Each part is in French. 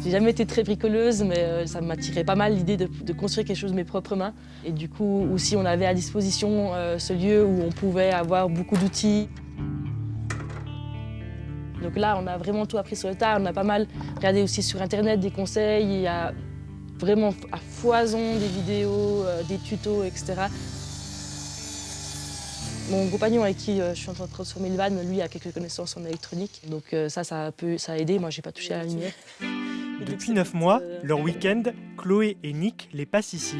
J'ai jamais été très bricoleuse, mais ça m'attirait pas mal l'idée de construire quelque chose de mes propres mains. Et du coup, aussi, on avait à disposition ce lieu où on pouvait avoir beaucoup d'outils. Donc là, on a vraiment tout appris sur le tas. On a pas mal regardé aussi sur Internet des conseils. Il y a vraiment à foison des vidéos, des tutos, etc. Mon compagnon avec qui je suis en train de transformer le van, lui a quelques connaissances en électronique. Donc ça a aidé. Moi, j'ai pas touché à la lumière. Depuis 9 mois, leur week-end, Chloé et Nick les passent ici.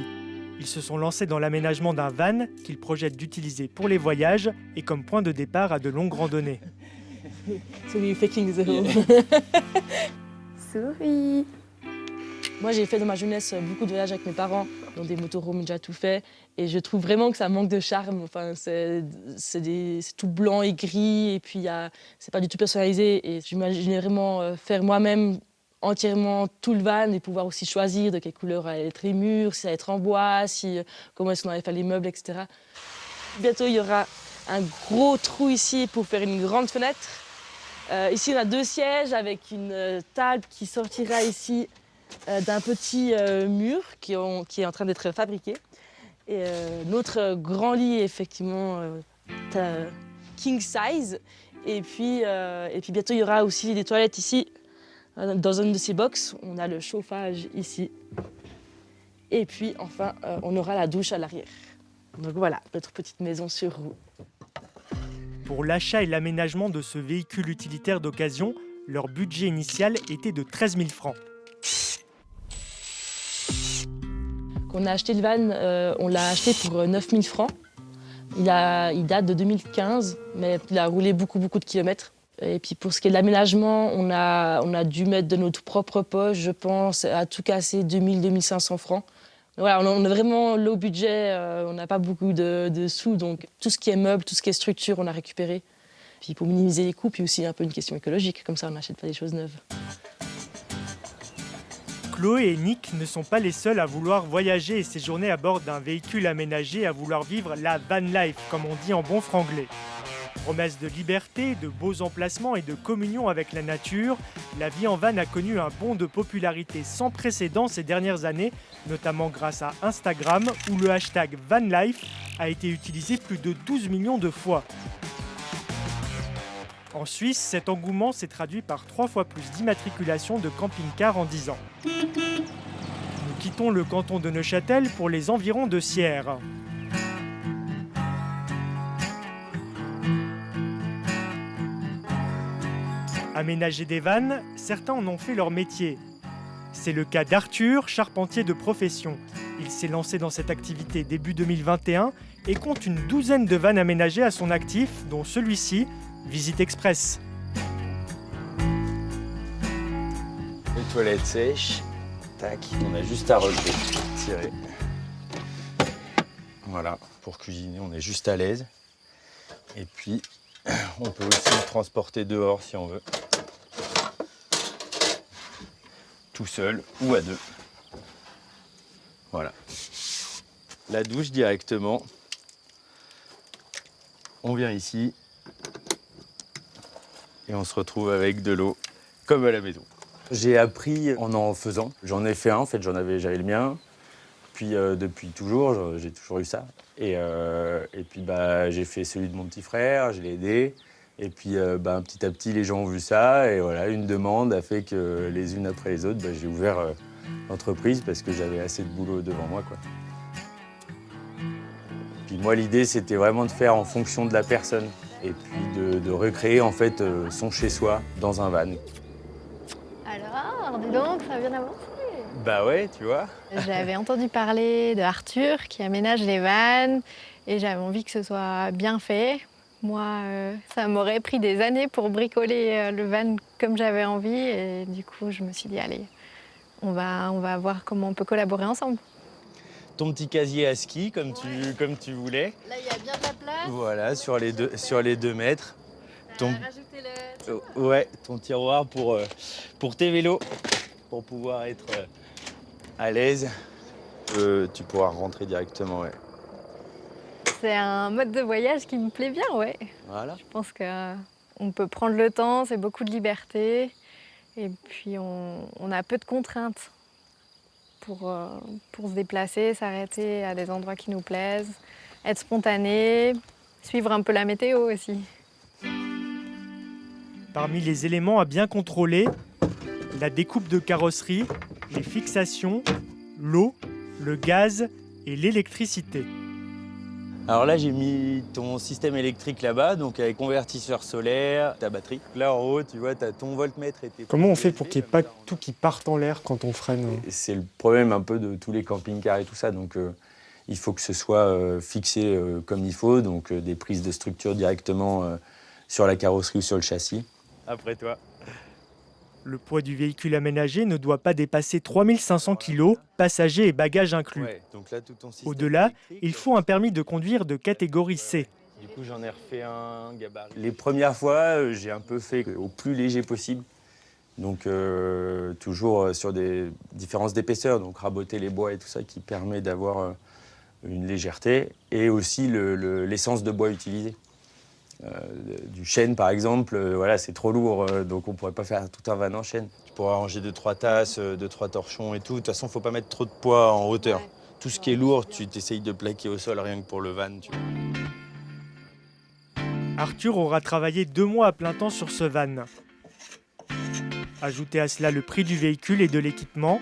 Ils se sont lancés dans l'aménagement d'un van qu'ils projettent d'utiliser pour les voyages et comme point de départ à de longues randonnées. So we're faking the home. Souris. Moi, j'ai fait dans ma jeunesse beaucoup de voyages avec mes parents, dans des motorhomes, j'ai déjà tout fait. Et je trouve vraiment que ça manque de charme. Enfin, c'est tout blanc et gris, et puis c'est pas du tout personnalisé. Et j'imaginais vraiment faire moi-même entièrement tout le van et pouvoir aussi choisir de quelle couleur allaient être les murs, si ça allait être en bois, comment est-ce qu'on allait faire les meubles, etc. Bientôt, il y aura un gros trou ici pour faire une grande fenêtre. Ici, on a 2 sièges avec une table qui sortira ici d'un petit mur qui est en train d'être fabriqué. Et notre grand lit est effectivement king size. Et puis bientôt, il y aura aussi des toilettes ici. Dans une de ces boxes, on a le chauffage ici. Et puis enfin, on aura la douche à l'arrière. Donc voilà, notre petite maison sur roue. Pour l'achat et l'aménagement de ce véhicule utilitaire d'occasion, leur budget initial était de 13 000 francs. Quand on a acheté le van, on l'a acheté pour 9 000 francs. Il date de 2015, mais il a roulé beaucoup de kilomètres. Et puis pour ce qui est de l'aménagement, on a dû mettre de notre propre poche, je pense, à tout casser 2 000 500 francs. Voilà, on a vraiment low budget, on n'a pas beaucoup de sous, donc tout ce qui est meubles, tout ce qui est structure, on a récupéré. Puis pour minimiser les coûts, puis aussi un peu une question écologique, comme ça on n'achète pas des choses neuves. Chloé et Nick ne sont pas les seuls à vouloir voyager et séjourner à bord d'un véhicule aménagé, à vouloir vivre la van life, comme on dit en bon franglais. Promesse de liberté, de beaux emplacements et de communion avec la nature, la vie en van a connu un bond de popularité sans précédent ces dernières années, notamment grâce à Instagram où le hashtag vanlife a été utilisé plus de 12 millions de fois. En Suisse, cet engouement s'est traduit par 3 fois plus d'immatriculations de camping-cars en 10 ans. Nous quittons le canton de Neuchâtel pour les environs de Sierre. Aménager des vannes, certains en ont fait leur métier. C'est le cas d'Arthur, charpentier de profession. Il s'est lancé dans cette activité début 2021 et compte une douzaine de vannes aménagées à son actif, dont celui-ci, Visite Express. Les toilettes sèches, tac, on a juste à relever, tirer. Voilà, pour cuisiner, on est juste à l'aise. Et puis, on peut aussi le transporter dehors si on veut. Tout seul ou à 2. Voilà. La douche directement. On vient ici. Et on se retrouve avec de l'eau comme à la maison. J'ai appris en faisant. J'en ai fait un, en fait, j'avais le mien. Puis depuis toujours, j'ai toujours eu ça. Et puis j'ai fait celui de mon petit frère, je l'ai aidé. Et puis petit à petit, les gens ont vu ça. Et voilà, une demande a fait que les unes après les autres, j'ai ouvert l'entreprise parce que j'avais assez de boulot devant moi, quoi. Puis moi, l'idée, c'était vraiment de faire en fonction de la personne. Et puis de recréer en fait son chez-soi dans un van. Alors, dis donc, ça a bien avancé. Bah ouais, tu vois. J'avais entendu parler de Arthur qui aménage les vannes et j'avais envie que ce soit bien fait. Moi, ça m'aurait pris des années pour bricoler le van comme j'avais envie et du coup, je me suis dit, allez, on va voir comment on peut collaborer ensemble. Ton petit casier à ski comme tu voulais. Là, il y a bien de la place. Voilà, sur les 2 mètres. Rajouter le... Ouais, ton tiroir pour tes vélos, pour pouvoir être à l'aise. Tu pourras rentrer directement, ouais. C'est un mode de voyage qui me plaît bien, ouais. Voilà. Je pense qu'on peut prendre le temps, c'est beaucoup de liberté. Et puis on a peu de contraintes pour se déplacer, s'arrêter à des endroits qui nous plaisent, être spontané, suivre un peu la météo aussi. Parmi les éléments à bien contrôler, la découpe de carrosserie, les fixations, l'eau, le gaz et l'électricité. Alors là, j'ai mis ton système électrique là-bas, donc avec convertisseur solaire, ta batterie. Là en haut, tu vois, tu as ton voltmètre et tes... Comment on fait pour qu'il n'y ait pas tout qui parte en l'air quand on freine? C'est le problème un peu de tous les camping-cars et tout ça, donc il faut que ce soit fixé comme il faut, donc des prises de structure directement sur la carrosserie ou sur le châssis. Après toi. Le poids du véhicule aménagé ne doit pas dépasser 3500 kg, passagers et bagages inclus. Ouais, donc là, tout ton système Au-delà, électrique, il faut un permis de conduire de catégorie C. Du coup, j'en ai refait un gabarit. Les premières fois, j'ai un peu fait au plus léger possible. Donc, toujours sur des différences d'épaisseur, donc raboter les bois et tout ça qui permet d'avoir une légèreté. Et aussi l'essence de bois utilisée. Du chêne, par exemple, voilà, c'est trop lourd, donc on ne pourrait pas faire tout un van en chêne. Tu pourras ranger 2-3 tasses, 2-3 torchons et tout. De toute façon, il ne faut pas mettre trop de poids en hauteur. Ouais. Tout ce qui est lourd, tu t'essayes de plaquer au sol rien que pour le van. Tu vois. Arthur aura travaillé 2 mois à plein temps sur ce van. Ajoutez à cela le prix du véhicule et de l'équipement.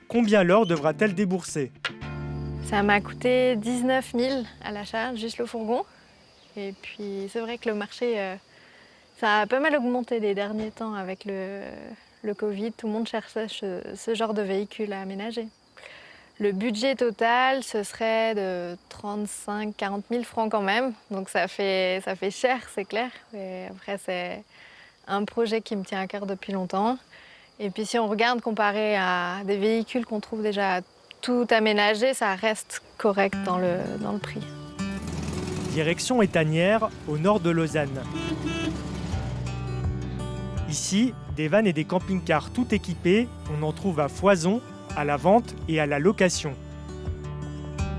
Combien Laure devra-t-elle débourser? Ça m'a coûté 19 000 à l'achat, juste le fourgon. Et puis c'est vrai que le marché, ça a pas mal augmenté les derniers temps avec le Covid. Tout le monde cherchait ce genre de véhicule à aménager. Le budget total, ce serait de 35-40 000 francs quand même. Donc ça fait cher, c'est clair. Et après, c'est un projet qui me tient à cœur depuis longtemps. Et puis si on regarde comparé à des véhicules qu'on trouve déjà tout aménagés, ça reste correct dans le prix. Direction Étanières, au nord de Lausanne. Ici, des vannes et des camping-cars tout équipés, on en trouve à foison, à la vente et à la location.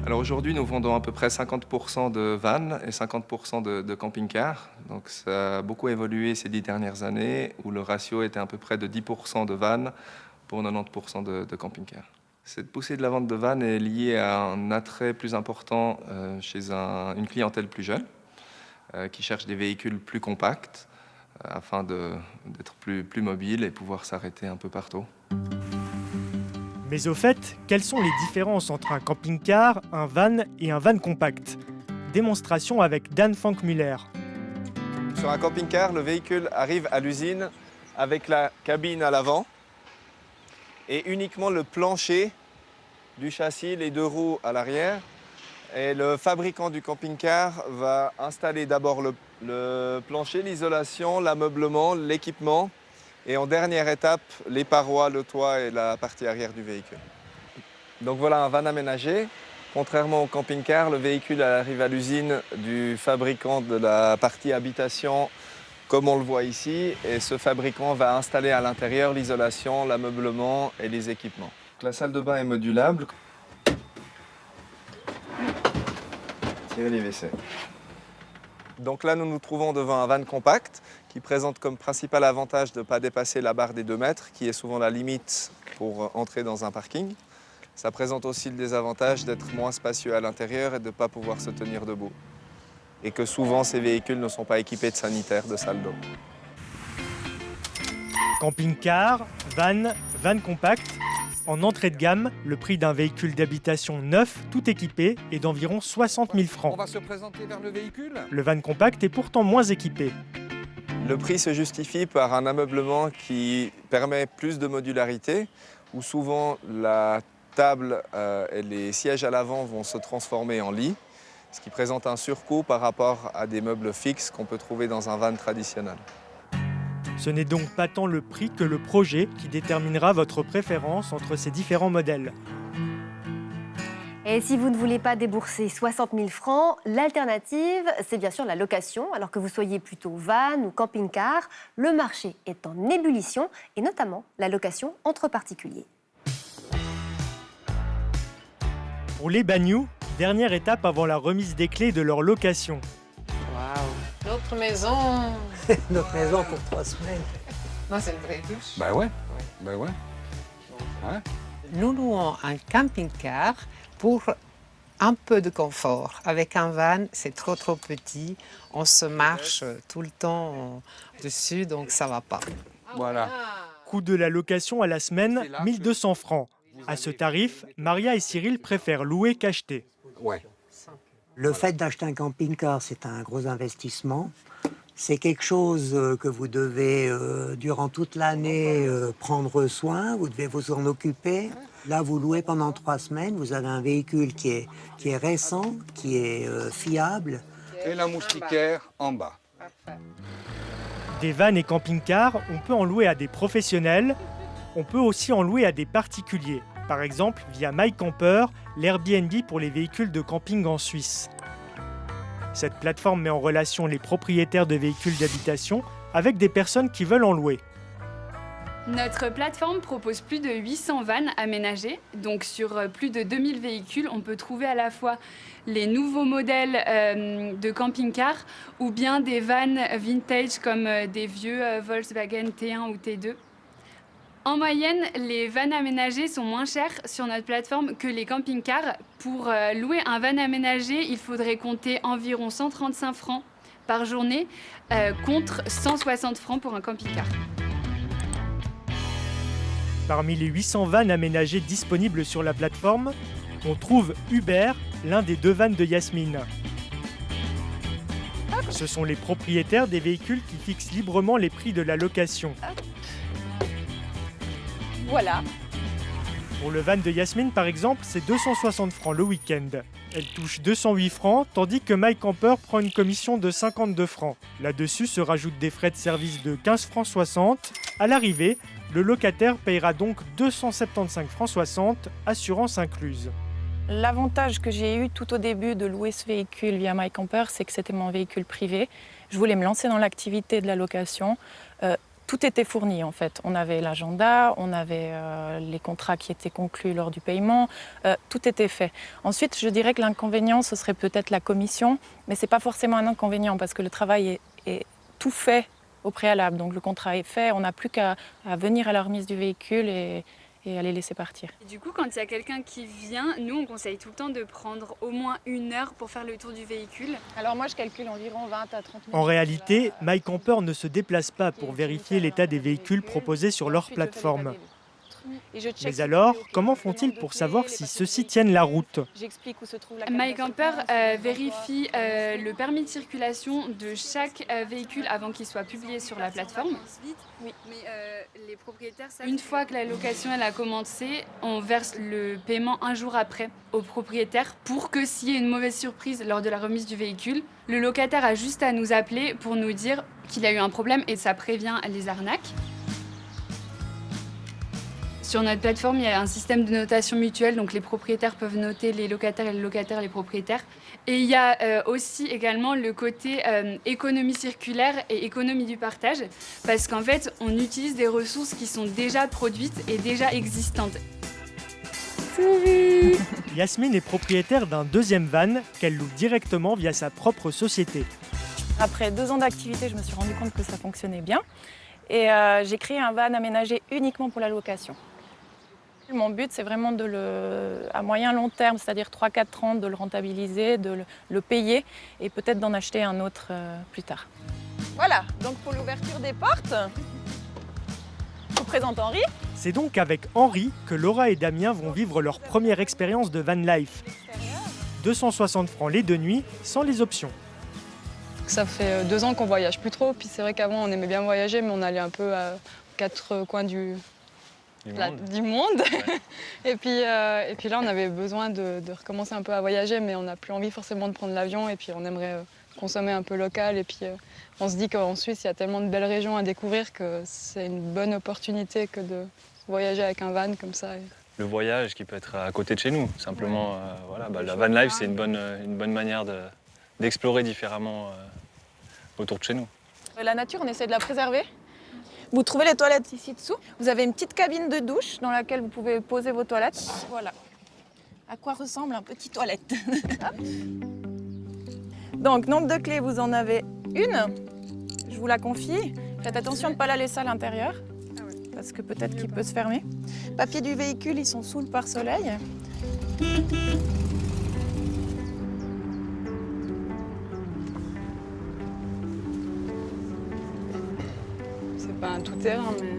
Alors aujourd'hui, nous vendons à peu près 50% de vannes et 50% de camping-cars. Donc ça a beaucoup évolué ces 10 dernières années, où le ratio était à peu près de 10% de vannes pour 90% de camping-cars. Cette poussée de la vente de vannes est liée à un attrait plus important chez une clientèle plus jeune, qui cherche des véhicules plus compacts, afin d'être plus mobile et pouvoir s'arrêter un peu partout. Mais au fait, quelles sont les différences entre un camping-car, un van et un van compact? Démonstration avec Dan Funkmüller. Sur un camping-car, le véhicule arrive à l'usine avec la cabine à l'avant et uniquement le plancher du châssis, les 2 roues à l'arrière. Et le fabricant du camping-car va installer d'abord le plancher, l'isolation, l'ameublement, l'équipement et en dernière étape, les parois, le toit et la partie arrière du véhicule. Donc voilà un van aménagé. Contrairement au camping-car, le véhicule arrive à l'usine du fabricant de la partie habitation, comme on le voit ici, et ce fabricant va installer à l'intérieur l'isolation, l'ameublement et les équipements. La salle de bain est modulable. Tirez les WC. Donc là, nous nous trouvons devant un van compact qui présente comme principal avantage de ne pas dépasser la barre des 2 mètres, qui est souvent la limite pour entrer dans un parking. Ça présente aussi le désavantage d'être moins spacieux à l'intérieur et de ne pas pouvoir se tenir debout. Et que souvent, ces véhicules ne sont pas équipés de sanitaires, de salle d'eau. Camping-car, van compact. En entrée de gamme, le prix d'un véhicule d'habitation neuf, tout équipé, est d'environ 60 000 francs. On va se présenter vers le véhicule. Le van compact est pourtant moins équipé. Le prix se justifie par un ameublement qui permet plus de modularité, où souvent la table et les sièges à l'avant vont se transformer en lit, ce qui présente un surcoût par rapport à des meubles fixes qu'on peut trouver dans un van traditionnel. Ce n'est donc pas tant le prix que le projet qui déterminera votre préférence entre ces différents modèles. Et si vous ne voulez pas débourser 60 000 francs, l'alternative, c'est bien sûr la location. Alors que vous soyez plutôt van ou camping-car, le marché est en ébullition et notamment la location entre particuliers. Pour les Bagnoux, dernière étape avant la remise des clés de leur location. Notre maison. Notre maison pour 3 semaines. Non, c'est une vraie douche. Bah ouais. Bah ouais. Nous louons un camping-car pour un peu de confort. Avec un van, c'est trop petit. On se marche tout le temps dessus, donc ça va pas. Voilà. Coût de la location à la semaine, 1200 francs. À ce tarif, Maria et Cyril préfèrent louer qu'acheter. Ouais. Le fait d'acheter un camping-car, c'est un gros investissement. C'est quelque chose que vous devez, durant toute l'année, prendre soin. Vous devez vous en occuper. Là, vous louez pendant 3 semaines. Vous avez un véhicule qui est récent, qui est fiable. Et la moustiquaire en bas. Des vannes et camping-cars, on peut en louer à des professionnels. On peut aussi en louer à des particuliers. Par exemple, via MyCamper, l'Airbnb pour les véhicules de camping en Suisse. Cette plateforme met en relation les propriétaires de véhicules d'habitation avec des personnes qui veulent en louer. Notre plateforme propose plus de 800 vannes aménagées. Donc sur plus de 2000 véhicules, on peut trouver à la fois les nouveaux modèles de camping-car ou bien des vannes vintage comme des vieux Volkswagen T1 ou T2. En moyenne, les vannes aménagées sont moins chères sur notre plateforme que les camping-cars. Pour louer un van aménagé, il faudrait compter environ 135 francs par journée contre 160 francs pour un camping-car. Parmi les 800 vannes aménagées disponibles sur la plateforme, on trouve Uber, l'un des 2 vannes de Yasmine. Ce sont les propriétaires des véhicules qui fixent librement les prix de la location. Voilà. Pour le van de Yasmine, par exemple, c'est 260 francs le week-end. Elle touche 208 francs, tandis que MyCamper prend une commission de 52 francs. Là-dessus se rajoutent des frais de service de 15 francs 60. À l'arrivée, le locataire payera donc 275 francs 60, assurance incluse. L'avantage que j'ai eu tout au début de louer ce véhicule via MyCamper, c'est que c'était mon véhicule privé. Je voulais me lancer dans l'activité de la location. Tout était fourni en fait. On avait l'agenda, on avait les contrats qui étaient conclus lors du paiement, tout était fait. Ensuite, je dirais que l'inconvénient, ce serait peut-être la commission, mais ce n'est pas forcément un inconvénient parce que le travail est tout fait au préalable. Donc le contrat est fait, on n'a plus qu'à venir à la remise du véhicule et à les laisser partir. Et du coup, quand il y a quelqu'un qui vient, nous on conseille tout le temps de prendre au moins 1 heure pour faire le tour du véhicule. Alors moi je calcule environ 20 à 30 minutes. En réalité, MyCamper ne se déplace pas pour vérifier l'état des véhicules proposés sur leur plateforme. Mais alors, comment font-ils pour savoir si ceux-ci tiennent la route ? MyCamper vérifie le permis de circulation de chaque véhicule avant qu'il soit publié sur la plateforme. Oui. Mais les propriétaires, une fois que la location elle a commencé, on verse le paiement 1 jour après au propriétaire pour que s'il y ait une mauvaise surprise lors de la remise du véhicule, le locataire a juste à nous appeler pour nous dire qu'il a eu un problème et ça prévient les arnaques. Sur notre plateforme, il y a un système de notation mutuelle, donc les propriétaires peuvent noter les locataires et les locataires les propriétaires. Et il y a aussi également le côté économie circulaire et économie du partage, parce qu'en fait, on utilise des ressources qui sont déjà produites et déjà existantes. Yasmine est propriétaire d'un 2e van qu'elle loue directement via sa propre société. Après 2 ans d'activité, je me suis rendu compte que ça fonctionnait bien. Et j'ai créé un van aménagé uniquement pour la location. Mon but, c'est vraiment à moyen long terme, c'est-à-dire 3-4 ans, de le rentabiliser, de le payer et peut-être d'en acheter un autre plus tard. Voilà, donc pour l'ouverture des portes, je vous présente Henri. C'est donc avec Henri que Laura et Damien vont vivre leur première expérience de van life. 260 francs les 2 nuits, sans les options. Ça fait 2 ans qu'on voyage plus trop, puis c'est vrai qu'avant on aimait bien voyager, mais on allait un peu à 4 coins du monde. Ouais. et puis là on avait besoin de recommencer un peu à voyager, mais on n'a plus envie forcément de prendre l'avion, et puis on aimerait consommer un peu local, et puis on se dit qu'en Suisse il y a tellement de belles régions à découvrir que c'est une bonne opportunité que de voyager avec un van comme ça. Le voyage qui peut être à côté de chez nous, simplement, la van life c'est une bonne manière d'explorer différemment autour de chez nous. La nature, on essaie de la préserver. Vous trouvez les toilettes ici dessous. Vous avez une petite cabine de douche dans laquelle vous pouvez poser vos toilettes. Voilà. À quoi ressemble un petit toilette. Donc, nombre de clés, vous en avez une. Je vous la confie. Faites attention de ne pas la laisser à l'intérieur, parce que peut-être qu'il peut se fermer. Papiers du véhicule, ils sont sous le pare-soleil. C'est pas un tout-terrain, mais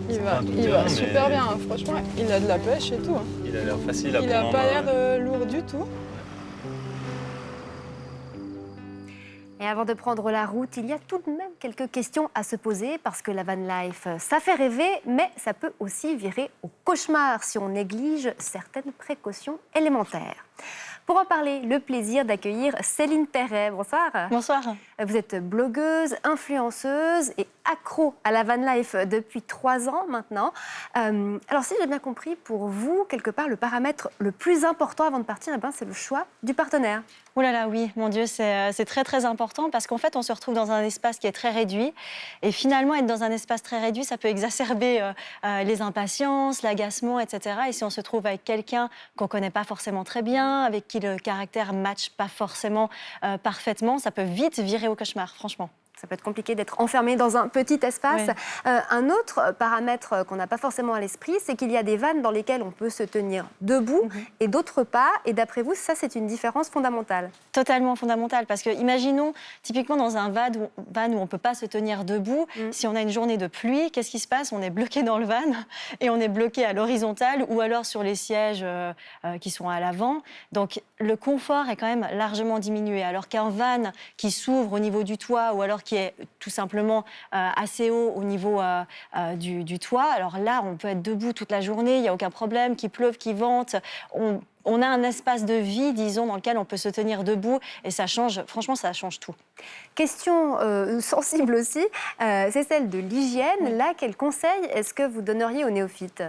il pas un va tout-terrain, super mais- bien. Hein. Franchement, il a de la pêche et tout. Hein. Il a l'air facile à Il prendre a en pas main, l'air lourd du tout. Et avant de prendre la route, il y a tout de même quelques questions à se poser parce que la van life, ça fait rêver, mais ça peut aussi virer au cauchemar si on néglige certaines précautions élémentaires. Pour en parler, le plaisir d'accueillir Céline Perret. Bonsoir. Bonsoir. Vous êtes blogueuse, influenceuse et accro à la van life depuis 3 ans maintenant. Alors si j'ai bien compris, pour vous, quelque part, le paramètre le plus important avant de partir, eh ben, c'est le choix du partenaire. Oh là là, oui, mon Dieu, c'est très très important parce qu'en fait, on se retrouve dans un espace qui est très réduit. Et finalement, être dans un espace très réduit, ça peut exacerber les impatiences, l'agacement, etc. Et si on se trouve avec quelqu'un qu'on ne connaît pas forcément très bien, avec qui le caractère ne matche pas forcément parfaitement, ça peut vite virer au cauchemar, franchement. Ça peut être compliqué d'être enfermé dans un petit espace. Oui. Un autre paramètre qu'on n'a pas forcément à l'esprit, c'est qu'il y a des vannes dans lesquelles on peut se tenir debout et d'autres pas. Et d'après vous, ça, c'est une différence fondamentale. Totalement fondamentale, parce que imaginons, typiquement dans un van où on ne peut pas se tenir debout, si on a une journée de pluie, qu'est-ce qui se passe? On est bloqué dans le van et on est bloqué à l'horizontale ou alors sur les sièges qui sont à l'avant. Donc le confort est quand même largement diminué, alors qu'un van qui s'ouvre au niveau du toit ou alors qui est tout simplement assez haut au niveau du toit, alors là, on peut être debout toute la journée, il n'y a aucun problème, qu'il pleuve, qu'il vente, on a un espace de vie, disons, dans lequel on peut se tenir debout et ça change, franchement, ça change tout. Question sensible aussi, c'est celle de l'hygiène. Là, quel conseil est-ce que vous donneriez aux néophytes?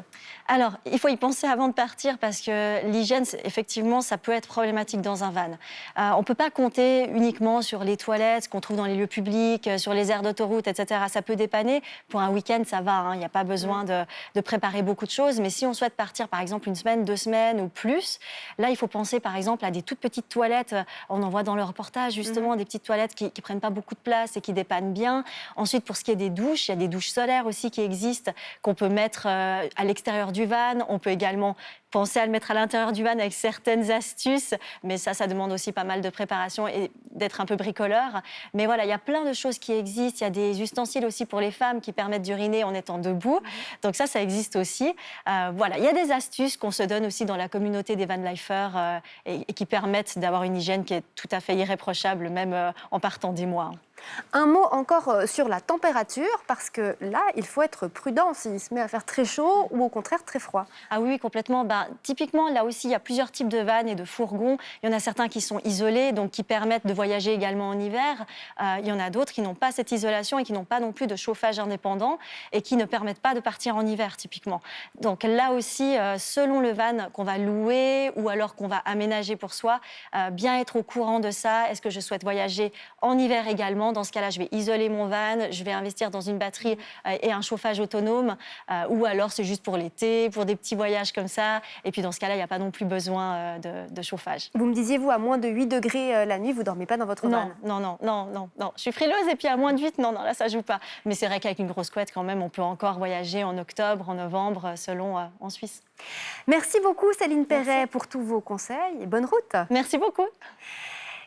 Alors, il faut y penser avant de partir parce que l'hygiène, effectivement, ça peut être problématique dans un van. On ne peut pas compter uniquement sur les toilettes qu'on trouve dans les lieux publics, sur les aires d'autoroute, etc. Ça peut dépanner. Pour un week-end, ça va, hein, il n'y a pas besoin de préparer beaucoup de choses. Mais si on souhaite partir, par exemple, 1 semaine, 2 semaines ou plus, là, il faut penser, par exemple, à des toutes petites toilettes. On en voit dans le reportage, justement, des petites toilettes qui ne prennent pas beaucoup de place et qui dépannent bien. Ensuite, pour ce qui est des douches, il y a des douches solaires aussi qui existent, qu'on peut mettre à l'extérieur du van. On peut également penser à le mettre à l'intérieur du van avec certaines astuces, mais ça demande aussi pas mal de préparation et d'être un peu bricoleur. Mais voilà, il y a plein de choses qui existent. Il y a des ustensiles aussi pour les femmes qui permettent d'uriner en étant debout. Donc ça existe aussi. Voilà, il y a des astuces qu'on se donne aussi dans la communauté des vanlifers et qui permettent d'avoir une hygiène qui est tout à fait irréprochable, même en partant des mois. Un mot encore sur la température, parce que là, il faut être prudent s'il se met à faire très chaud ou au contraire très froid. Ah oui, complètement. Typiquement, là aussi, il y a plusieurs types de vannes et de fourgons. Il y en a certains qui sont isolés, donc qui permettent de voyager également en hiver. Il y en a d'autres qui n'ont pas cette isolation et qui n'ont pas non plus de chauffage indépendant et qui ne permettent pas de partir en hiver, typiquement. Donc là aussi, selon le van qu'on va louer ou alors qu'on va aménager pour soi, bien être au courant de ça. Est-ce que je souhaite voyager en hiver également? Dans ce cas-là, je vais isoler mon van, je vais investir dans une batterie et un chauffage autonome, ou alors c'est juste pour l'été, pour des petits voyages comme ça. Et puis dans ce cas-là, il n'y a pas non plus besoin de chauffage. Vous me disiez, vous, à moins de 8 degrés la nuit, vous ne dormez pas dans votre van? Non. Je suis frileuse et puis à moins de 8, non, là, ça ne joue pas. Mais c'est vrai qu'avec une grosse couette, quand même, on peut encore voyager en octobre, en novembre, selon en Suisse. Merci beaucoup, Céline Perret, pour tous vos conseils et bonne route. Merci beaucoup.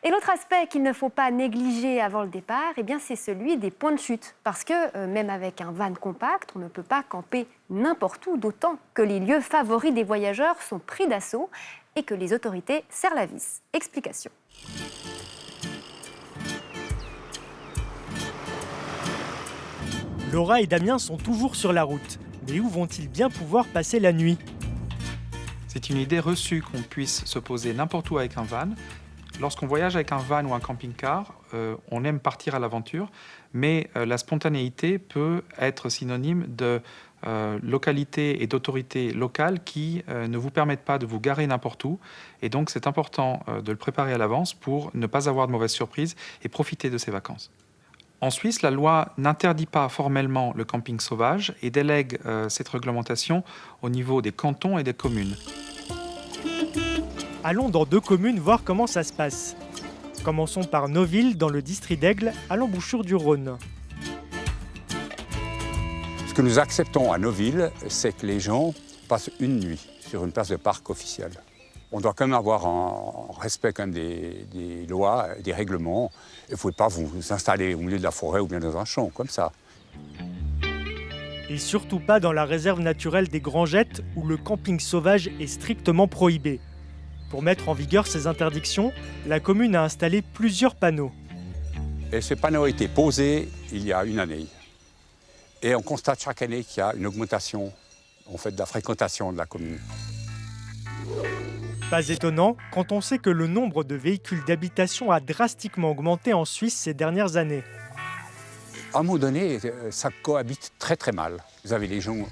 Et l'autre aspect qu'il ne faut pas négliger avant le départ, c'est celui des points de chute. Parce que même avec un van compact, on ne peut pas camper n'importe où, d'autant que les lieux favoris des voyageurs sont pris d'assaut et que les autorités serrent la vis. Explication. Laura et Damien sont toujours sur la route. Mais où vont-ils bien pouvoir passer la nuit? C'est une idée reçue qu'on puisse se poser n'importe où avec un van. Lorsqu'on voyage avec un van ou un camping-car, on aime partir à l'aventure, mais la spontanéité peut être synonyme de localité et d'autorité locale qui ne vous permettent pas de vous garer n'importe où. Et donc, c'est important de le préparer à l'avance pour ne pas avoir de mauvaises surprises et profiter de ses vacances. En Suisse, la loi n'interdit pas formellement le camping sauvage et délègue cette réglementation au niveau des cantons et des communes. Allons dans 2 communes voir comment ça se passe. Commençons par Noville, dans le district d'Aigle, à l'embouchure du Rhône. que nous acceptons à nos villes, c'est que les gens passent une nuit sur une place de parc officielle. On doit quand même avoir en respect quand même des lois, des règlements. Il ne faut pas vous installer au milieu de la forêt ou bien dans un champ, comme ça. Et surtout pas dans la réserve naturelle des Grangettes où le camping sauvage est strictement prohibé. Pour mettre en vigueur ces interdictions, la commune a installé plusieurs panneaux. Et ces panneaux ont été posés il y a une année. Et on constate chaque année qu'il y a une augmentation en fait, de la fréquentation de la commune. Pas étonnant quand on sait que le nombre de véhicules d'habitation a drastiquement augmenté en Suisse ces dernières années. À un moment donné, ça cohabite très très mal. Vous avez les gens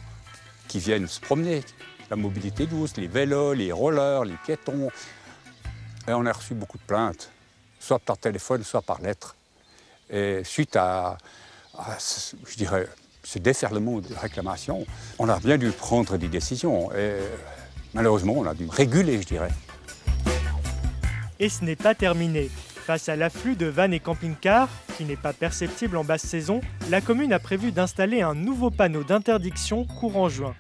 qui viennent se promener, la mobilité douce, les vélos, les rollers, les piétons. Et on a reçu beaucoup de plaintes, soit par téléphone, soit par lettre. Et suite à je dirais, ce déferlement de réclamations, on a bien dû prendre des décisions. Et malheureusement, on a dû réguler, je dirais. Et ce n'est pas terminé. Face à l'afflux de vannes et camping-cars, qui n'est pas perceptible en basse saison, la commune a prévu d'installer un nouveau panneau d'interdiction courant juin.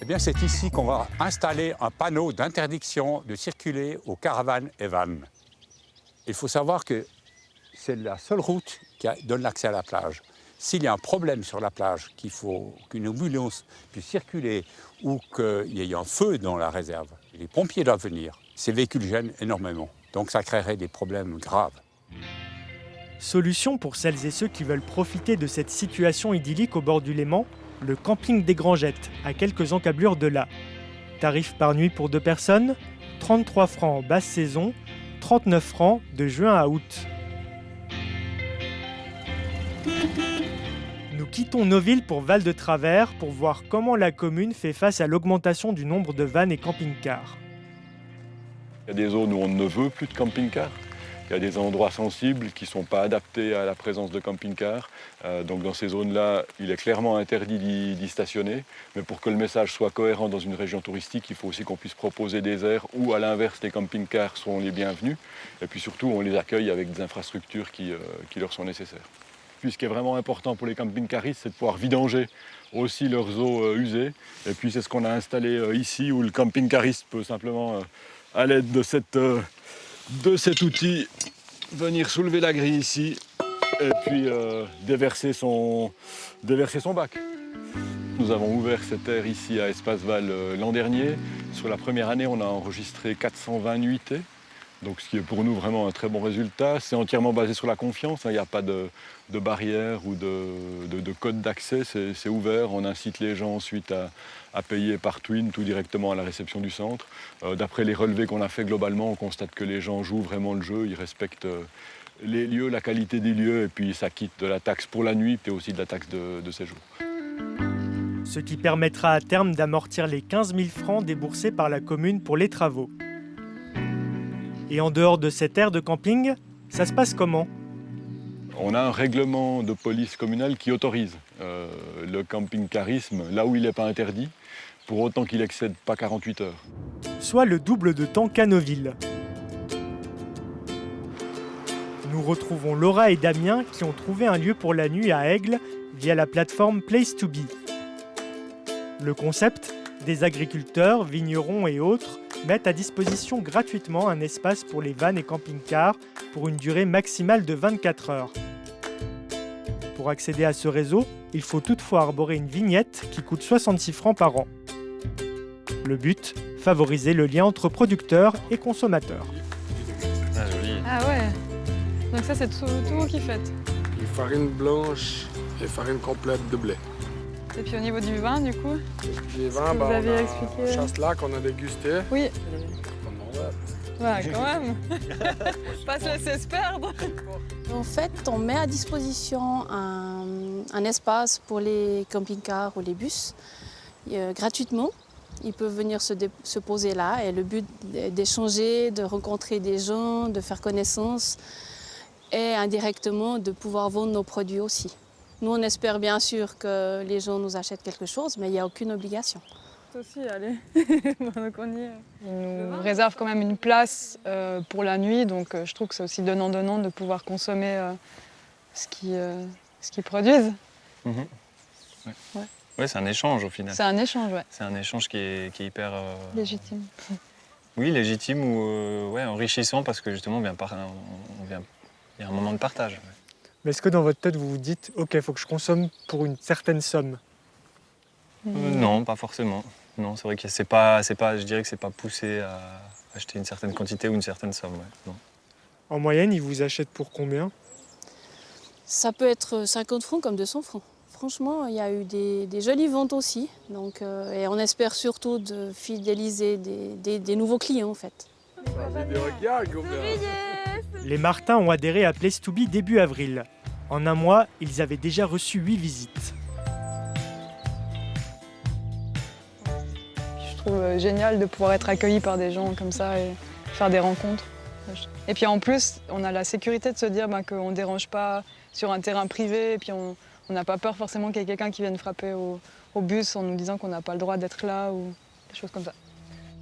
Eh bien, c'est ici qu'on va installer un panneau d'interdiction de circuler aux caravanes et vannes. Il faut savoir que c'est la seule route qui donne l'accès à la plage. S'il y a un problème sur la plage, qu'il faut qu'une ambulance puisse circuler ou qu'il y ait un feu dans la réserve, les pompiers doivent venir. Ces véhicules gênent énormément, donc ça créerait des problèmes graves. Solution pour celles et ceux qui veulent profiter de cette situation idyllique au bord du Léman, le camping des Grangettes, à quelques encablures de là. Tarif par nuit pour 2 personnes, 33 francs en basse saison, 39 francs de juin à août. Nous quittons nos villes pour Val-de-Travers pour voir comment la commune fait face à l'augmentation du nombre de vannes et camping-cars. Il y a des zones où on ne veut plus de camping-cars. Il y a des endroits sensibles qui ne sont pas adaptés à la présence de camping-cars. Donc dans ces zones-là, il est clairement interdit d'y stationner. Mais pour que le message soit cohérent dans une région touristique, il faut aussi qu'on puisse proposer des aires où, à l'inverse, les camping-cars sont les bienvenus. Et puis surtout, on les accueille avec des infrastructures qui leur sont nécessaires. Puis ce qui est vraiment important pour les camping-caristes, c'est de pouvoir vidanger aussi leurs eaux usées. Et puis c'est ce qu'on a installé ici, où le camping-cariste peut simplement, à l'aide de cet outil, venir soulever la grille ici et puis déverser son bac. Nous avons ouvert cette aire ici à Espace Val l'an dernier. Sur la première année, on a enregistré 420 nuitées. Donc, ce qui est pour nous vraiment un très bon résultat. C'est entièrement basé sur la confiance. Il n'y a pas de barrière ou de code d'accès. C'est ouvert. On incite les gens ensuite à payer par Twin, tout directement à la réception du centre. D'après les relevés qu'on a fait globalement, on constate que les gens jouent vraiment le jeu. Ils respectent les lieux, la qualité des lieux, et puis s'acquittent de la taxe pour la nuit et aussi de la taxe de séjour. Ce qui permettra à terme d'amortir les 15 000 francs déboursés par la commune pour les travaux. Et en dehors de cette aire de camping, ça se passe comment ? On a un règlement de police communale qui autorise le camping-carisme là où il n'est pas interdit, pour autant qu'il n'excède pas 48 heures. Soit le double de temps qu'à nos villes. Nous retrouvons Laura et Damien qui ont trouvé un lieu pour la nuit à Aigle via la plateforme Place to Be. Le concept, des agriculteurs, vignerons et autres mettent à disposition gratuitement un espace pour les vannes et camping-cars pour une durée maximale de 24 heures. Pour accéder à ce réseau, il faut toutefois arborer une vignette qui coûte 66 francs par an. Le but, favoriser le lien entre producteurs et consommateurs. Ah, joli. Ah ouais. Donc ça, c'est tout vous qui faites. Une farine blanche et farine complète de blé. Et puis au niveau du vin, du coup, Les vins, vous on aviez a expliqué. Chasse-Lac, on a dégusté. Oui. Ouais, quand même. Pas se laisser se perdre. En fait, on met à disposition un espace pour les camping-cars ou les bus gratuitement. Ils peuvent venir se poser là et le but est d'échanger, de rencontrer des gens, de faire connaissance et indirectement de pouvoir vendre nos produits aussi. Nous, on espère bien sûr que les gens nous achètent quelque chose, mais il n'y a aucune obligation. Aussi, allez. Donc on y est. Ils nous réservent quand même une place pour la nuit, donc je trouve que c'est aussi donnant-donnant de pouvoir consommer ce qu'ils produisent. Ouais, c'est un échange au final. C'est un échange, ouais. C'est un échange qui est hyper... Légitime. Oui, légitime ou ouais, enrichissant parce que justement, il y a un moment de partage. Ouais. Mais est-ce que dans votre tête, vous vous dites « Ok, il faut que je consomme pour une certaine somme » Non, pas forcément. Non, c'est vrai que je dirais que c'est pas poussé à acheter une certaine quantité ou une certaine somme. Ouais. Non. En moyenne, ils vous achètent pour combien? Ça peut être 50 francs comme 200 francs. Franchement, il y a eu des jolies ventes aussi. Donc, et on espère surtout de fidéliser des nouveaux clients en fait. Les Martins ont adhéré à Place to Be début avril. En un mois, ils avaient déjà reçu 8 visites. Je trouve génial de pouvoir être accueilli par des gens comme ça et faire des rencontres. Et puis en plus, on a la sécurité de se dire qu'on ne dérange pas sur un terrain privé et puis on n'a pas peur forcément qu'il y ait quelqu'un qui vienne frapper au bus en nous disant qu'on n'a pas le droit d'être là ou des choses comme ça.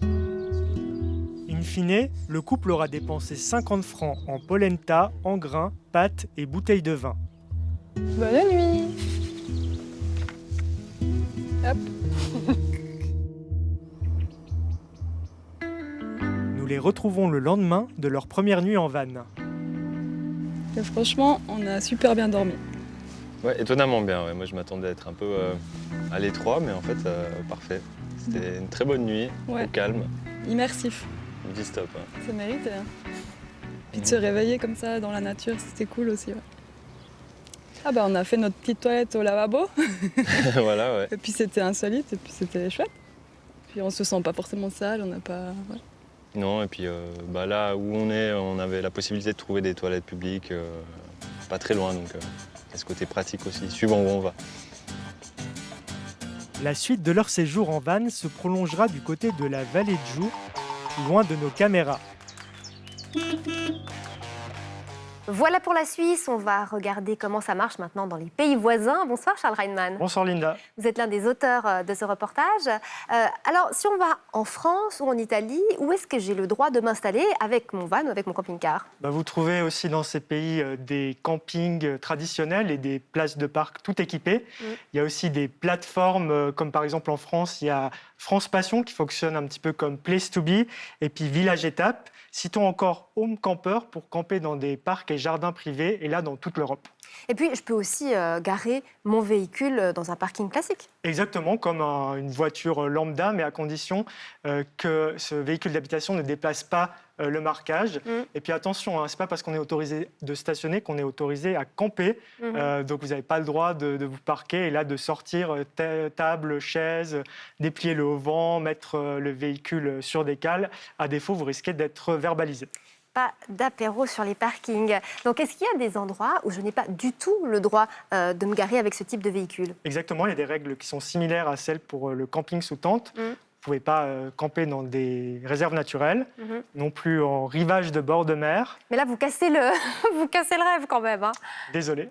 In fine, le couple aura dépensé 50 francs en polenta, en grains, pâtes et bouteilles de vin. Bonne nuit. Hop. Nous les retrouvons le lendemain de leur première nuit en van. Et franchement, on a super bien dormi. Ouais, étonnamment bien. Ouais. Moi, je m'attendais à être un peu à l'étroit, mais en fait, parfait. C'était une très bonne nuit, au calme. Immersif. On dit stop. Hein. Ça mérite. Hein. Puis de se réveiller comme ça dans la nature, c'était cool aussi. Ouais. Ah bah on a fait notre petite toilette au lavabo. Voilà, ouais. Et puis c'était insolite, et puis c'était chouette. Puis on se sent pas forcément sale, on n'a pas... Ouais. Non, et puis là où on est, on avait la possibilité de trouver des toilettes publiques pas très loin, donc il y a ce côté pratique aussi, suivant où on va. La suite de leur séjour en van se prolongera du côté de la vallée de Joux, loin de nos caméras. Voilà pour la Suisse, on va regarder comment ça marche maintenant dans les pays voisins. Bonsoir Charles Reinmann. Bonsoir Linda. Vous êtes l'un des auteurs de ce reportage. Alors, si on va en France ou en Italie, où est-ce que j'ai le droit de m'installer avec mon van ou avec mon camping-car? Vous trouvez aussi dans ces pays des campings traditionnels et des places de parc tout équipées. Il y a aussi des plateformes, comme par exemple en France, il y a France Passion qui fonctionne un petit peu comme Place to Be, et puis Village Étape. Citons encore Home Camper pour camper dans des parcs et jardins privés, et là dans toute l'Europe. Et puis, je peux aussi garer mon véhicule dans un parking classique. Exactement, comme une voiture lambda, mais à condition que ce véhicule d'habitation ne déplace pas le marquage. Et puis attention, ce n'est pas parce qu'on est autorisé de stationner qu'on est autorisé à camper. Donc vous n'avez pas le droit de vous parquer et là de sortir table, chaise, déplier le haut-vent, mettre le véhicule sur des cales. À défaut, vous risquez d'être verbalisé. Pas d'apéro sur les parkings. Donc, est-ce qu'il y a des endroits où je n'ai pas du tout le droit de me garer avec ce type de véhicule? Exactement, il y a des règles qui sont similaires à celles pour le camping sous tente. Vous ne pouvez pas camper dans des réserves naturelles, non plus en rivage de bord de mer. Mais là, vous cassez le rêve quand même. Hein. Désolé.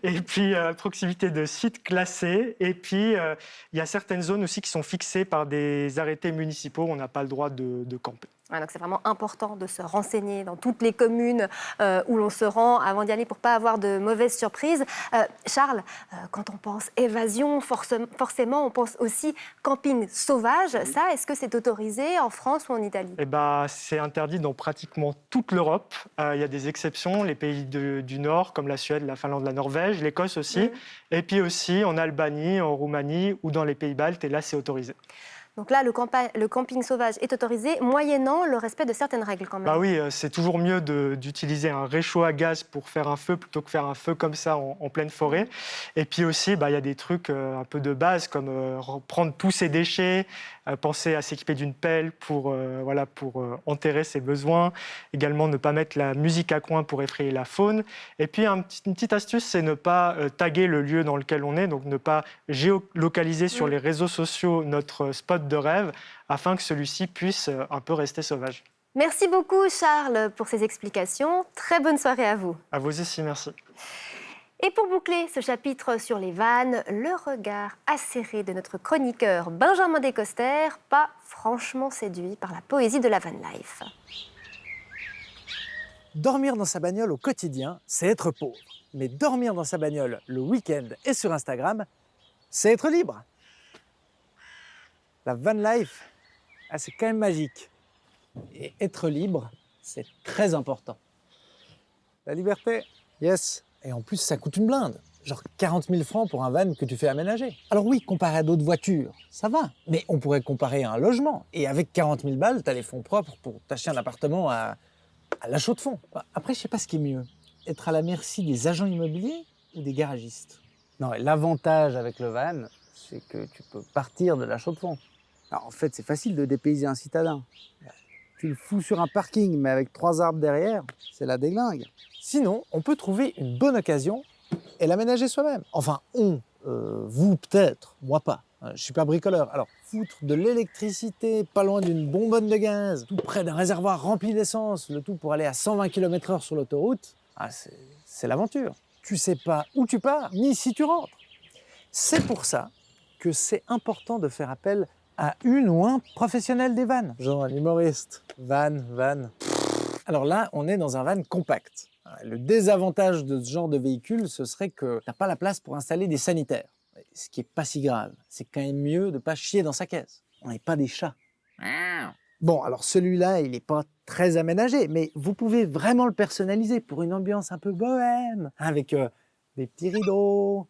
Et puis, proximité de sites classés. Et puis, il y a certaines zones aussi qui sont fixées par des arrêtés municipaux où on n'a pas le droit de camper. Ouais, donc c'est vraiment important de se renseigner dans toutes les communes où l'on se rend avant d'y aller pour ne pas avoir de mauvaises surprises. Charles, quand on pense évasion, forcément, on pense aussi camping sauvage. Ça, est-ce que c'est autorisé en France ou en Italie? C'est interdit dans pratiquement toute l'Europe. Il y a des exceptions, les pays du Nord, comme la Suède, la Finlande, la Norvège, l'Écosse aussi. Et puis aussi en Albanie, en Roumanie ou dans les pays baltes. Et là, c'est autorisé. Donc là, le camping sauvage est autorisé, moyennant le respect de certaines règles quand même. Oui, c'est toujours mieux d'utiliser un réchaud à gaz pour faire un feu plutôt que faire un feu comme ça en pleine forêt. Et puis aussi, il y a des trucs un peu de base comme prendre tous ses déchets, penser à s'équiper d'une pelle pour enterrer ses besoins. Également, ne pas mettre la musique à coin pour effrayer la faune. Et puis, une petite astuce, c'est ne pas taguer le lieu dans lequel on est, donc ne pas géolocaliser sur les réseaux sociaux notre spot de rêve, afin que celui-ci puisse un peu rester sauvage. Merci beaucoup, Charles, pour ces explications. Très bonne soirée à vous. À vous aussi, merci. Et pour boucler ce chapitre sur les vannes, le regard acéré de notre chroniqueur Benjamin Descoster, pas franchement séduit par la poésie de la van life. Dormir dans sa bagnole au quotidien, c'est être pauvre. Mais dormir dans sa bagnole le week-end et sur Instagram, c'est être libre. La van life, c'est quand même magique. Et être libre, c'est très important. La liberté, yes. Et en plus, ça coûte une blinde. Genre 40 000 francs pour un van que tu fais aménager. Alors oui, comparé à d'autres voitures, ça va. Mais on pourrait comparer à un logement. Et avec 40 000 balles, t'as les fonds propres pour t'acheter un appartement à la chaux de fond. Après, je sais pas ce qui est mieux. Être à la merci des agents immobiliers ou des garagistes? Non, l'avantage avec le van, c'est que tu peux partir de la chaux de fond. Alors, en fait, c'est facile de dépayser un citadin. Tu le fous sur un parking, mais avec 3 arbres derrière, c'est la déglingue. Sinon, on peut trouver une bonne occasion et l'aménager soi-même. Enfin, vous peut-être, moi pas. Je suis pas bricoleur. Alors, foutre de l'électricité pas loin d'une bonbonne de gaz, tout près d'un réservoir rempli d'essence, le tout pour aller à 120 km/h sur l'autoroute, c'est l'aventure. Tu sais pas où tu pars, ni si tu rentres. C'est pour ça que c'est important de faire appel à une ou un professionnel des vannes. Genre un humoriste. Van. Alors là, on est dans un van compact. Le désavantage de ce genre de véhicule, ce serait que t'as pas la place pour installer des sanitaires. Ce qui est pas si grave. C'est quand même mieux de pas chier dans sa caisse. On n'est pas des chats. Bon, alors celui-là, il n'est pas très aménagé, mais vous pouvez vraiment le personnaliser pour une ambiance un peu bohème, avec des petits rideaux,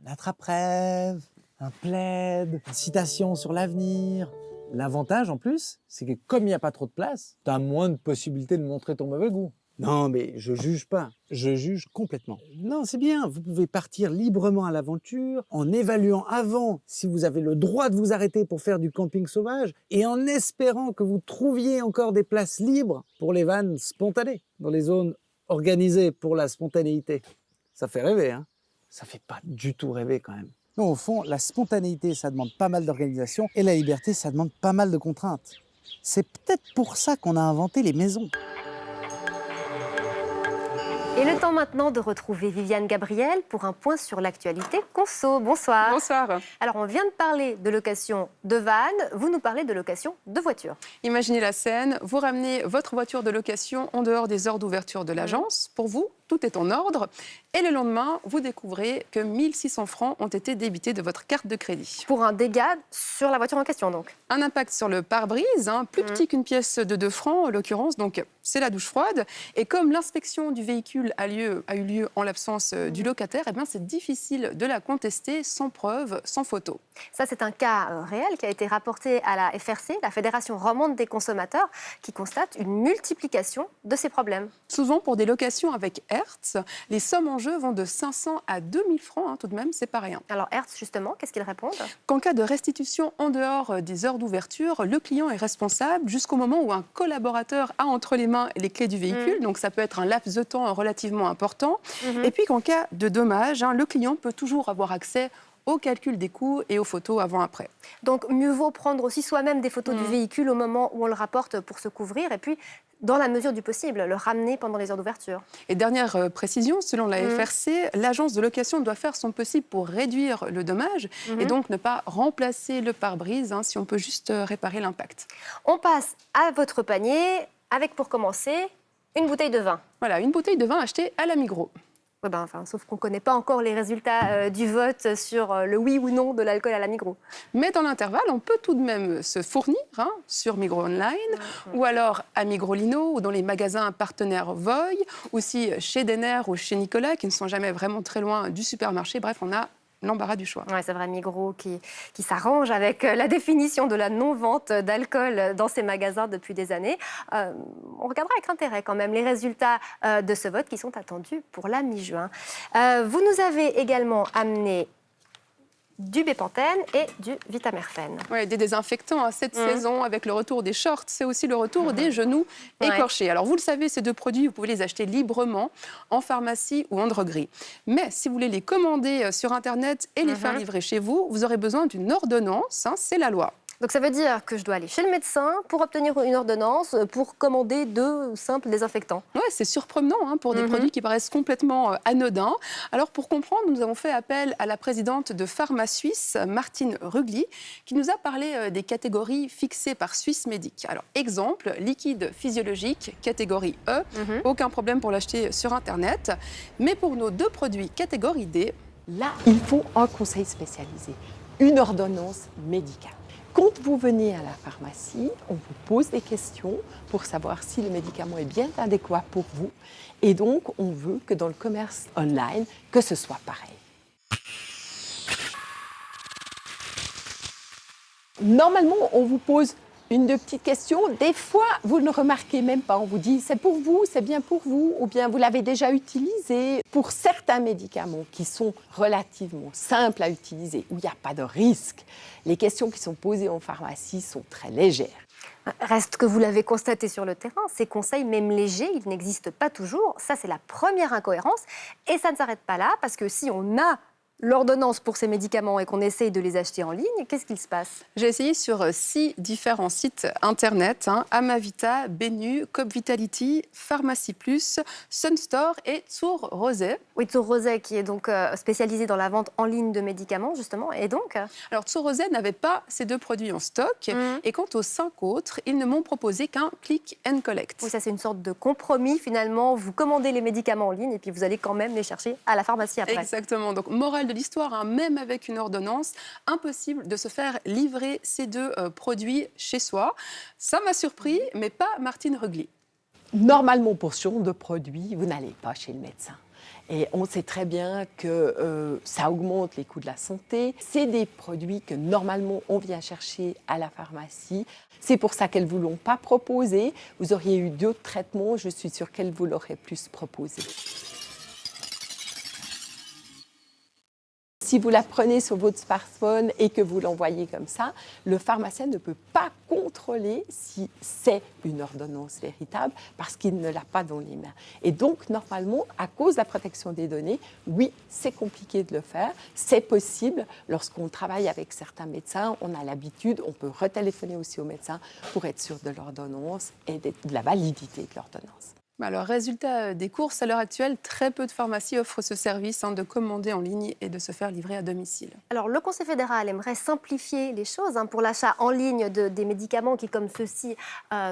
un attrape-rêve, un plaid, une citation sur l'avenir. L'avantage, en plus, c'est que comme il n'y a pas trop de place, tu as moins de possibilités de montrer ton mauvais goût. Non, mais je juge pas. Je juge complètement. Non, c'est bien. Vous pouvez partir librement à l'aventure en évaluant avant si vous avez le droit de vous arrêter pour faire du camping sauvage et en espérant que vous trouviez encore des places libres pour les vannes spontanées dans les zones organisées pour la spontanéité. Ça fait rêver, hein? Ça fait pas du tout rêver quand même. Non, au fond, la spontanéité, ça demande pas mal d'organisation et la liberté, ça demande pas mal de contraintes. C'est peut-être pour ça qu'on a inventé les maisons. Et le temps maintenant de retrouver Viviane Gabriel pour un point sur l'actualité conso. Bonsoir. Bonsoir. Alors, on vient de parler de location de van, vous nous parlez de location de voiture. Imaginez la scène, vous ramenez votre voiture de location en dehors des heures d'ouverture de l'agence. Pour vous, tout est en ordre. Et le lendemain, vous découvrez que 1 600 francs ont été débités de votre carte de crédit. Pour un dégât sur la voiture en question, donc. Un impact sur le pare-brise, plus petit qu'une pièce de 2 francs, en l'occurrence, donc c'est la douche froide. Et comme l'inspection du véhicule a eu lieu en l'absence du locataire, eh bien, c'est difficile de la contester sans preuve, sans photo. Ça, c'est un cas réel qui a été rapporté à la FRC, la Fédération romande des consommateurs, qui constate une multiplication de ces problèmes. Souvent, pour des locations avec Hertz, les sommes en jeu vont de 500 à 2000 francs, tout de même, c'est pas rien. Alors Hertz, justement, qu'est-ce qu'ils répondent? Qu'en cas de restitution en dehors des heures d'ouverture, le client est responsable jusqu'au moment où un collaborateur a entre les mains les clés du véhicule, donc ça peut être un laps de temps relativement important. Et puis qu'en cas de dommage, le client peut toujours avoir accès au calcul des coûts et aux photos avant-après. Donc mieux vaut prendre aussi soi-même des photos du véhicule au moment où on le rapporte pour se couvrir et puis, dans la mesure du possible, le ramener pendant les heures d'ouverture. Et dernière précision, selon la FRC, l'agence de location doit faire son possible pour réduire le dommage et donc ne pas remplacer le pare-brise si on peut juste réparer l'impact. On passe à votre panier avec, pour commencer, une bouteille de vin. Voilà, une bouteille de vin achetée à la Migros. Ouais, sauf qu'on ne connaît pas encore les résultats du vote sur le oui ou non de l'alcool à la Migros. Mais dans l'intervalle, on peut tout de même se fournir sur Migros Online, ou alors à Migros Lino, ou dans les magasins partenaires Voy, aussi chez Denner ou chez Nicolas, qui ne sont jamais vraiment très loin du supermarché. Bref, on a l'embarras du choix. Ouais, c'est vrai, Migros qui s'arrange avec la définition de la non-vente d'alcool dans ces magasins depuis des années. On regardera avec intérêt quand même les résultats de ce vote qui sont attendus pour la mi-juin. Vous nous avez également amené du Bépantène et du Vitamerfen. Oui, des désinfectants à cette saison, avec le retour des shorts, c'est aussi le retour des genoux écorchés. Alors vous le savez, ces deux produits, vous pouvez les acheter librement en pharmacie ou en droguerie. Mais si vous voulez les commander sur Internet et les faire livrer chez vous, vous aurez besoin d'une ordonnance, c'est la loi. Donc ça veut dire que je dois aller chez le médecin pour obtenir une ordonnance pour commander 2 simples désinfectants. Oui, c'est surprenant pour des produits qui paraissent complètement anodins. Alors pour comprendre, nous avons fait appel à la présidente de Pharma Suisse, Martine Rugli, qui nous a parlé des catégories fixées par Swissmedic. Alors exemple, liquide physiologique, catégorie E, aucun problème pour l'acheter sur Internet. Mais pour nos 2 produits catégorie D, Là, il faut un conseil spécialisé, une ordonnance médicale. Quand vous venez à la pharmacie, on vous pose des questions pour savoir si le médicament est bien adéquat pour vous. Et donc, on veut que dans le commerce online, que ce soit pareil. Normalement, on vous pose une de petites questions. Des fois, vous ne remarquez même pas. On vous dit, c'est pour vous, c'est bien pour vous, ou bien vous l'avez déjà utilisé. Pour certains médicaments qui sont relativement simples à utiliser, où il n'y a pas de risque, les questions qui sont posées en pharmacie sont très légères. Reste que vous l'avez constaté sur le terrain, ces conseils, même légers, ils n'existent pas toujours. Ça, c'est la première incohérence. Et ça ne s'arrête pas là, parce que si on a l'ordonnance pour ces médicaments et qu'on essaye de les acheter en ligne, qu'est-ce qu'il se passe? J'ai essayé sur 6 différents sites internet, Amavita, Benu, Coop Vitality, Pharmacie Plus, Sunstore et Zur Rosé. Oui, Zur Rosé qui est donc spécialisé dans la vente en ligne de médicaments, justement. Et donc Alors, Zur Rosé n'avait pas ces 2 produits en stock. Et quant aux 5 autres, ils ne m'ont proposé qu'un click and collect. Oui, ça c'est une sorte de compromis finalement. Vous commandez les médicaments en ligne et puis vous allez quand même les chercher à la pharmacie après. Exactement. Donc, morale de l'histoire, même avec une ordonnance, impossible de se faire livrer ces 2 produits chez soi. Ça m'a surpris, mais pas Martine Rugli. Normalement, pour ce genre de produits, vous n'allez pas chez le médecin. Et on sait très bien que ça augmente les coûts de la santé. C'est des produits que normalement on vient chercher à la pharmacie. C'est pour ça qu'elles ne vous l'ont pas proposé. Vous auriez eu d'autres traitements, je suis sûre qu'elles vous l'auraient plus proposé. Si vous la prenez sur votre smartphone et que vous l'envoyez comme ça, le pharmacien ne peut pas contrôler si c'est une ordonnance véritable parce qu'il ne l'a pas dans les mains. Et donc, normalement, à cause de la protection des données, oui, c'est compliqué de le faire. C'est possible. Lorsqu'on travaille avec certains médecins, on a l'habitude, on peut retéléphoner aussi aux médecins pour être sûr de l'ordonnance et de la validité de l'ordonnance. Alors, résultat des courses, à l'heure actuelle, très peu de pharmacies offrent ce service de commander en ligne et de se faire livrer à domicile. Alors, le Conseil fédéral aimerait simplifier les choses pour l'achat en ligne des médicaments qui, comme ceux-ci,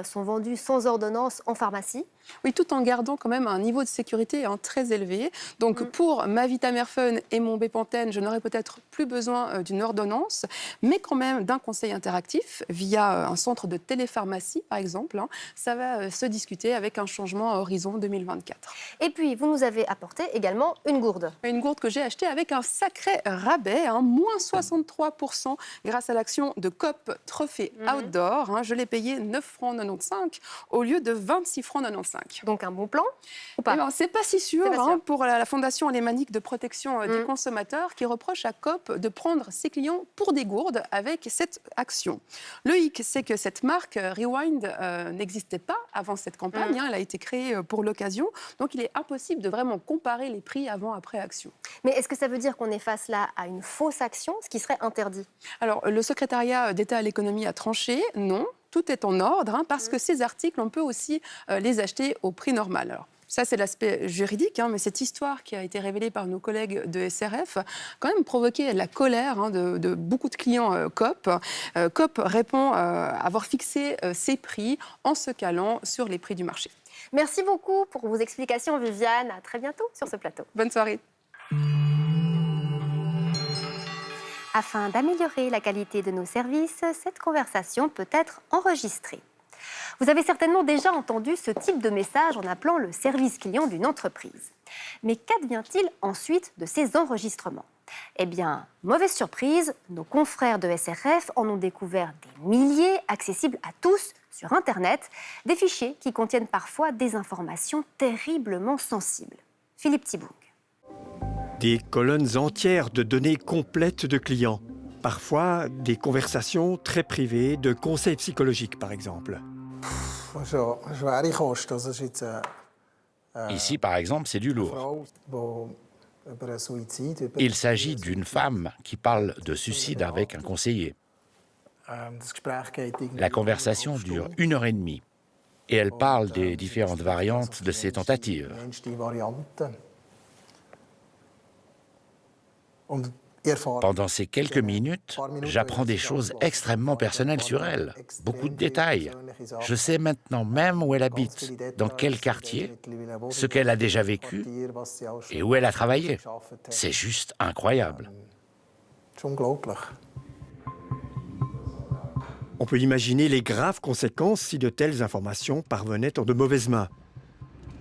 sont vendus sans ordonnance en pharmacie. Oui, tout en gardant quand même un niveau de sécurité très élevé. Donc, pour ma Vitamerfen et mon Bepanthen, je n'aurai peut-être plus besoin d'une ordonnance, mais quand même d'un conseil interactif via un centre de télépharmacie, par exemple. Ça va se discuter avec un changement à horizon 2024. Et puis, vous nous avez apporté également une gourde. Une gourde que j'ai achetée avec un sacré rabais, moins 63% grâce à l'action de Coop Trophée Outdoor. Je l'ai payé 9,95 francs au lieu de 26,95 francs. Donc un bon plan ou pas? C'est pas si sûr, pour la Fondation alémanique de protection du consommateur qui reproche à Coop de prendre ses clients pour des gourdes avec cette action. Le hic, c'est que cette marque Rewind n'existait pas avant cette campagne. Elle a été créée pour l'occasion. Donc il est impossible de vraiment comparer les prix avant-après action. Mais est-ce que ça veut dire qu'on est face là à une fausse action, ce qui serait interdit? Alors le secrétariat d'État à l'économie a tranché, non. Tout est en ordre, parce que ces articles, on peut aussi les acheter au prix normal. Alors, ça, c'est l'aspect juridique, mais cette histoire qui a été révélée par nos collègues de SRF a quand même provoqué la colère de beaucoup de clients Coop. Coop répond avoir fixé ses prix en se calant sur les prix du marché. Merci beaucoup pour vos explications, Viviane. À très bientôt sur ce plateau. Bonne soirée. Afin d'améliorer la qualité de nos services, cette conversation peut être enregistrée. Vous avez certainement déjà entendu ce type de message en appelant le service client d'une entreprise. Mais qu'advient-il ensuite de ces enregistrements? Eh bien, mauvaise surprise, nos confrères de SRF en ont découvert des milliers, accessibles à tous sur Internet, des fichiers qui contiennent parfois des informations terriblement sensibles. Philippe Thiboung. Des colonnes entières de données complètes de clients. Parfois, des conversations très privées, de conseils psychologiques, par exemple. Ici, par exemple, c'est du lourd. Il s'agit d'une femme qui parle de suicide avec un conseiller. La conversation dure 1h30 et elle parle des différentes variantes de ces tentatives. Pendant ces quelques minutes, j'apprends des choses extrêmement personnelles sur elle, beaucoup de détails. Je sais maintenant même où elle habite, dans quel quartier, ce qu'elle a déjà vécu et où elle a travaillé. C'est juste incroyable. On peut imaginer les graves conséquences si de telles informations parvenaient en de mauvaises mains.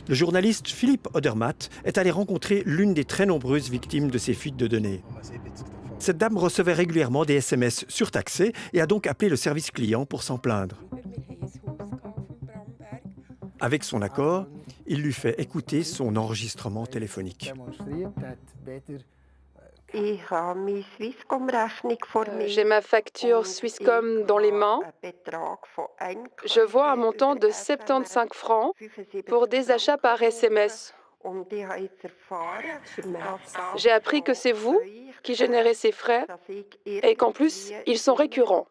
Le journaliste Philippe Odermatt est allé rencontrer l'une des très nombreuses victimes de ces fuites de données. Cette dame recevait régulièrement des SMS surtaxés et a donc appelé le service client pour s'en plaindre. Avec son accord, il lui fait écouter son enregistrement téléphonique. J'ai ma facture Swisscom dans les mains. Je vois un montant de 75 francs pour des achats par SMS. J'ai appris que c'est vous qui générez ces frais et qu'en plus, ils sont récurrents.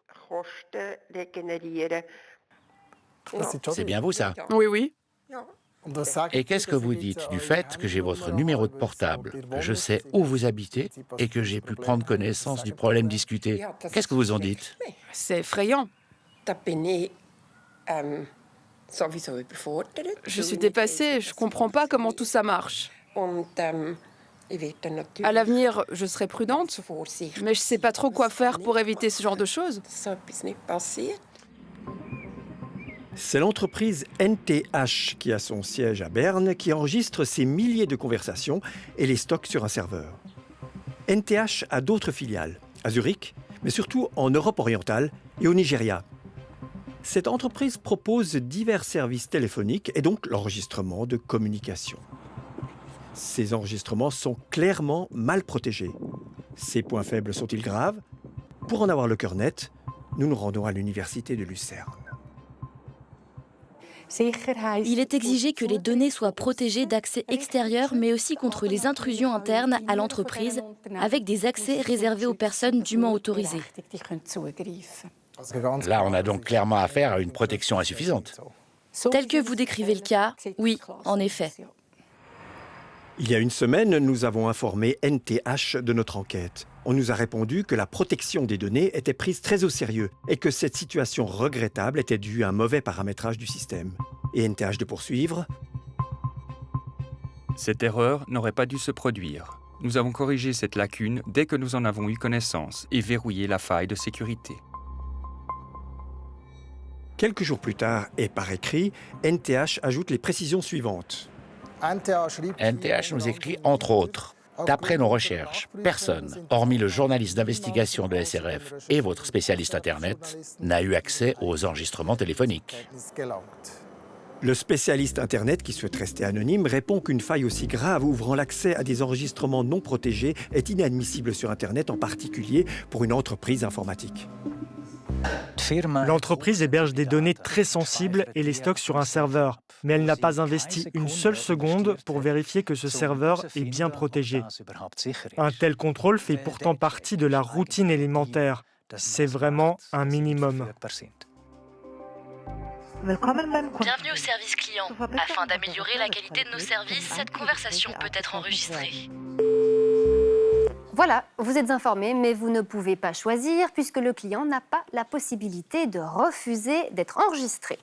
C'est bien vous, ça? Oui, oui. Et qu'est-ce que vous dites du fait que j'ai votre numéro de portable, que je sais où vous habitez et que j'ai pu prendre connaissance du problème discuté? Qu'est-ce que vous en dites? C'est effrayant. Je suis dépassée, je ne comprends pas comment tout ça marche. À l'avenir, je serai prudente, mais je ne sais pas trop quoi faire pour éviter ce genre de choses. C'est l'entreprise NTH qui a son siège à Berne qui enregistre ces milliers de conversations et les stocke sur un serveur. NTH a d'autres filiales, à Zurich, mais surtout en Europe orientale et au Nigeria. Cette entreprise propose divers services téléphoniques et donc l'enregistrement de communication. Ces enregistrements sont clairement mal protégés. Ces points faibles sont-ils graves? Pour en avoir le cœur net, nous nous rendons à l'université de Lucerne. Il est exigé que les données soient protégées d'accès extérieur, mais aussi contre les intrusions internes à l'entreprise, avec des accès réservés aux personnes dûment autorisées. Là, on a donc clairement affaire à une protection insuffisante. Tel que vous décrivez le cas, oui, en effet. Il y a une semaine, nous avons informé NTH de notre enquête. On nous a répondu que la protection des données était prise très au sérieux et que cette situation regrettable était due à un mauvais paramétrage du système. Et NTH de poursuivre. Cette erreur n'aurait pas dû se produire. Nous avons corrigé cette lacune dès que nous en avons eu connaissance et verrouillé la faille de sécurité. Quelques jours plus tard, et par écrit, NTH ajoute les précisions suivantes. NTH nous écrit, entre autres, d'après nos recherches, personne, hormis le journaliste d'investigation de SRF et votre spécialiste Internet, n'a eu accès aux enregistrements téléphoniques. Le spécialiste Internet, qui souhaite rester anonyme, répond qu'une faille aussi grave ouvrant l'accès à des enregistrements non protégés est inadmissible sur Internet, en particulier pour une entreprise informatique. L'entreprise héberge des données très sensibles et les stocke sur un serveur, mais elle n'a pas investi une seule seconde pour vérifier que ce serveur est bien protégé. Un tel contrôle fait pourtant partie de la routine élémentaire. C'est vraiment un minimum. Bienvenue au service client. Afin d'améliorer la qualité de nos services, cette conversation peut être enregistrée. Voilà, vous êtes informés, mais vous ne pouvez pas choisir puisque le client n'a pas la possibilité de refuser d'être enregistré.